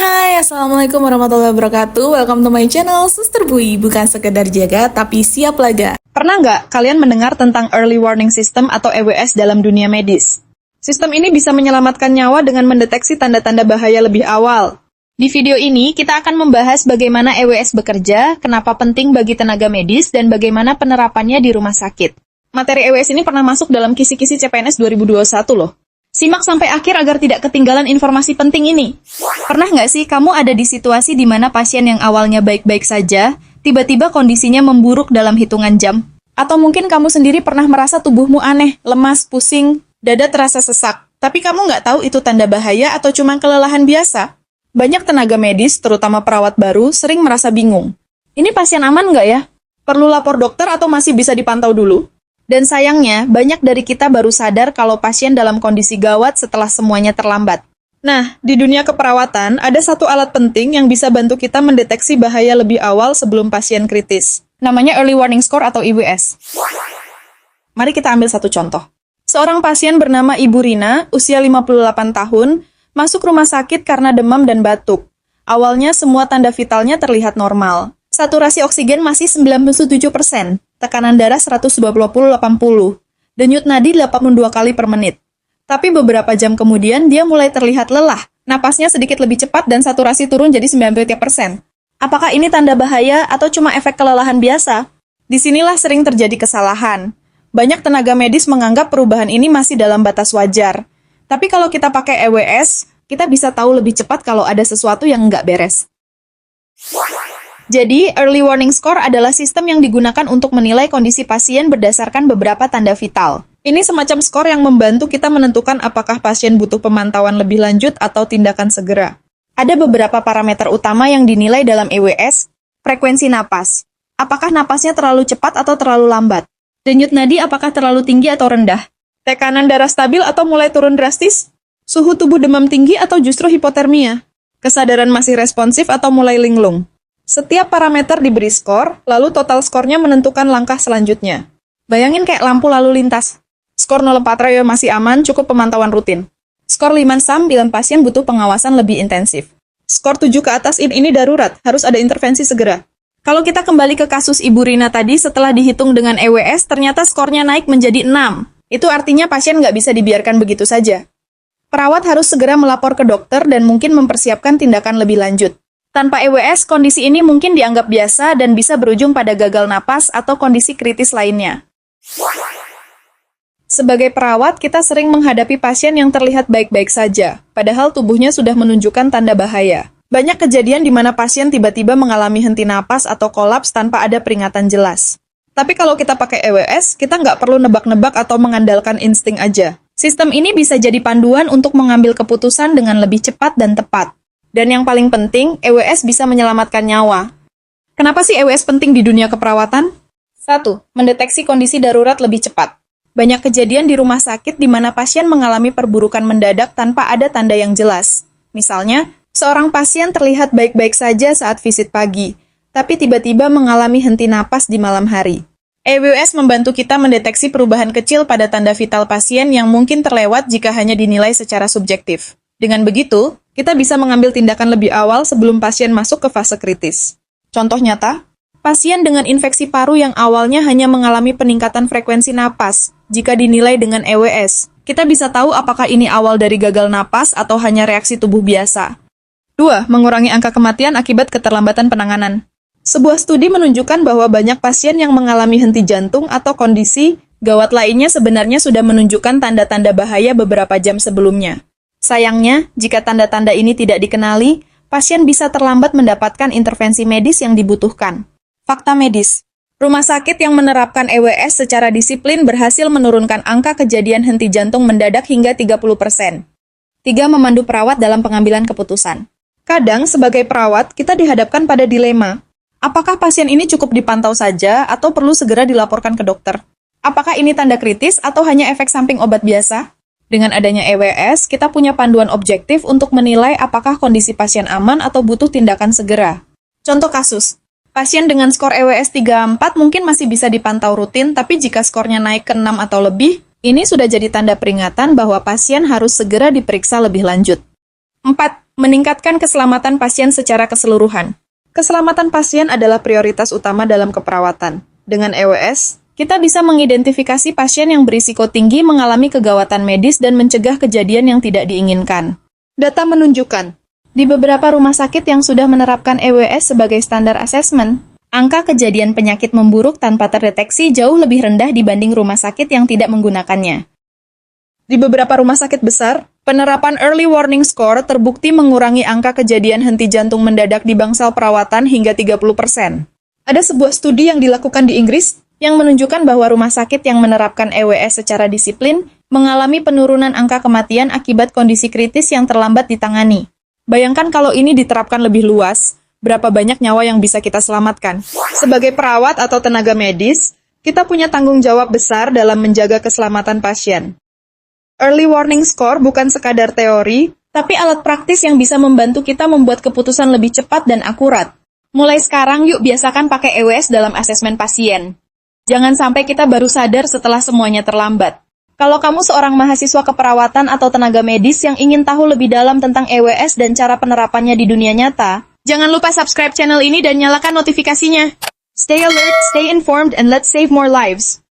Hai, Assalamualaikum warahmatullahi wabarakatuh. Welcome to my channel, Suster Bui. Bukan sekedar jaga, tapi siap laga. Pernah nggak kalian mendengar tentang Early Warning System atau EWS dalam dunia medis? Sistem ini bisa menyelamatkan nyawa dengan mendeteksi tanda-tanda bahaya lebih awal. Di video ini, kita akan membahas bagaimana EWS bekerja, kenapa penting bagi tenaga medis, dan bagaimana penerapannya di rumah sakit. Materi EWS ini pernah masuk dalam kisi-kisi CPNS 2021 loh. Simak sampai akhir agar tidak ketinggalan informasi penting ini. Pernah nggak sih kamu ada di situasi di mana pasien yang awalnya baik-baik saja, tiba-tiba kondisinya memburuk dalam hitungan jam? Atau mungkin kamu sendiri pernah merasa tubuhmu aneh, lemas, pusing, dada terasa sesak, tapi kamu nggak tahu itu tanda bahaya atau cuma kelelahan biasa? Banyak tenaga medis, terutama perawat baru, sering merasa bingung. Ini pasien aman nggak ya? Perlu lapor dokter atau masih bisa dipantau dulu? Dan sayangnya, banyak dari kita baru sadar kalau pasien dalam kondisi gawat setelah semuanya terlambat. Nah, di dunia keperawatan, ada satu alat penting yang bisa bantu kita mendeteksi bahaya lebih awal sebelum pasien kritis. Namanya Early Warning Score atau EWS. Mari kita ambil satu contoh. Seorang pasien bernama Ibu Rina, usia 58 tahun, masuk rumah sakit karena demam dan batuk. Awalnya semua tanda vitalnya terlihat normal. Saturasi oksigen masih 97%, tekanan darah 120/80, denyut nadi 82 kali per menit. Tapi beberapa jam kemudian dia mulai terlihat lelah, napasnya sedikit lebih cepat dan saturasi turun jadi 93%. Apakah ini tanda bahaya atau cuma efek kelelahan biasa? Disinilah sering terjadi kesalahan. Banyak tenaga medis menganggap perubahan ini masih dalam batas wajar. Tapi kalau kita pakai EWS, kita bisa tahu lebih cepat kalau ada sesuatu yang nggak beres. Jadi, Early Warning Score adalah sistem yang digunakan untuk menilai kondisi pasien berdasarkan beberapa tanda vital. Ini semacam skor yang membantu kita menentukan apakah pasien butuh pemantauan lebih lanjut atau tindakan segera. Ada beberapa parameter utama yang dinilai dalam EWS, frekuensi napas. Apakah napasnya terlalu cepat atau terlalu lambat? Denyut nadi apakah terlalu tinggi atau rendah? Tekanan darah stabil atau mulai turun drastis? Suhu tubuh demam tinggi atau justru hipotermia? Kesadaran masih responsif atau mulai linglung? Setiap parameter diberi skor, lalu total skornya menentukan langkah selanjutnya. Bayangin kayak lampu lalu lintas. Skor 0,4 Rayo masih aman, cukup pemantauan rutin. Skor 5 SAM bila pasien butuh pengawasan lebih intensif. Skor 7 ke atas ini darurat, harus ada intervensi segera. Kalau kita kembali ke kasus Ibu Rina tadi, setelah dihitung dengan EWS, ternyata skornya naik menjadi 6. Itu artinya pasien nggak bisa dibiarkan begitu saja. Perawat harus segera melapor ke dokter dan mungkin mempersiapkan tindakan lebih lanjut. Tanpa EWS, kondisi ini mungkin dianggap biasa dan bisa berujung pada gagal napas atau kondisi kritis lainnya. Sebagai perawat, kita sering menghadapi pasien yang terlihat baik-baik saja, padahal tubuhnya sudah menunjukkan tanda bahaya. Banyak kejadian di mana pasien tiba-tiba mengalami henti napas atau kolaps tanpa ada peringatan jelas. Tapi kalau kita pakai EWS, kita nggak perlu nebak-nebak atau mengandalkan insting aja. Sistem ini bisa jadi panduan untuk mengambil keputusan dengan lebih cepat dan tepat. Dan yang paling penting, EWS bisa menyelamatkan nyawa. Kenapa sih EWS penting di dunia keperawatan? 1. Mendeteksi kondisi darurat lebih cepat. Banyak kejadian di rumah sakit di mana pasien mengalami perburukan mendadak tanpa ada tanda yang jelas. Misalnya, seorang pasien terlihat baik-baik saja saat visit pagi, tapi tiba-tiba mengalami henti napas di malam hari. EWS membantu kita mendeteksi perubahan kecil pada tanda vital pasien yang mungkin terlewat jika hanya dinilai secara subjektif. Dengan begitu, kita bisa mengambil tindakan lebih awal sebelum pasien masuk ke fase kritis. Contoh nyata, pasien dengan infeksi paru yang awalnya hanya mengalami peningkatan frekuensi napas, jika dinilai dengan EWS, kita bisa tahu apakah ini awal dari gagal napas atau hanya reaksi tubuh biasa. 2. Mengurangi angka kematian akibat keterlambatan penanganan. Sebuah studi menunjukkan bahwa banyak pasien yang mengalami henti jantung atau kondisi gawat lainnya sebenarnya sudah menunjukkan tanda-tanda bahaya beberapa jam sebelumnya. Sayangnya, jika tanda-tanda ini tidak dikenali, pasien bisa terlambat mendapatkan intervensi medis yang dibutuhkan. Fakta medis. Rumah sakit yang menerapkan EWS secara disiplin berhasil menurunkan angka kejadian henti jantung mendadak hingga 30%. 3. Memandu perawat dalam pengambilan keputusan. Kadang, sebagai perawat, kita dihadapkan pada dilema. Apakah pasien ini cukup dipantau saja atau perlu segera dilaporkan ke dokter? Apakah ini tanda kritis atau hanya efek samping obat biasa? Dengan adanya EWS, kita punya panduan objektif untuk menilai apakah kondisi pasien aman atau butuh tindakan segera. Contoh kasus, pasien dengan skor EWS 3-4 mungkin masih bisa dipantau rutin, tapi jika skornya naik ke 6 atau lebih, ini sudah jadi tanda peringatan bahwa pasien harus segera diperiksa lebih lanjut. 4. meningkatkan keselamatan pasien secara keseluruhan. Keselamatan pasien adalah prioritas utama dalam keperawatan. Dengan EWS, kita bisa mengidentifikasi pasien yang berisiko tinggi mengalami kegawatan medis dan mencegah kejadian yang tidak diinginkan. Data menunjukkan, di beberapa rumah sakit yang sudah menerapkan EWS sebagai standar asesmen, angka kejadian penyakit memburuk tanpa terdeteksi jauh lebih rendah dibanding rumah sakit yang tidak menggunakannya. Di beberapa rumah sakit besar, penerapan Early Warning Score terbukti mengurangi angka kejadian henti jantung mendadak di bangsal perawatan hingga 30%. Ada sebuah studi yang dilakukan di Inggris yang menunjukkan bahwa rumah sakit yang menerapkan EWS secara disiplin mengalami penurunan angka kematian akibat kondisi kritis yang terlambat ditangani. Bayangkan kalau ini diterapkan lebih luas, berapa banyak nyawa yang bisa kita selamatkan. Sebagai perawat atau tenaga medis, kita punya tanggung jawab besar dalam menjaga keselamatan pasien. Early Warning Score bukan sekadar teori, tapi alat praktis yang bisa membantu kita membuat keputusan lebih cepat dan akurat. Mulai sekarang yuk biasakan pakai EWS dalam asesmen pasien. Jangan sampai kita baru sadar setelah semuanya terlambat. Kalau kamu seorang mahasiswa keperawatan atau tenaga medis yang ingin tahu lebih dalam tentang EWS dan cara penerapannya di dunia nyata, jangan lupa subscribe channel ini dan nyalakan notifikasinya. Stay alert, stay informed, and let's save more lives.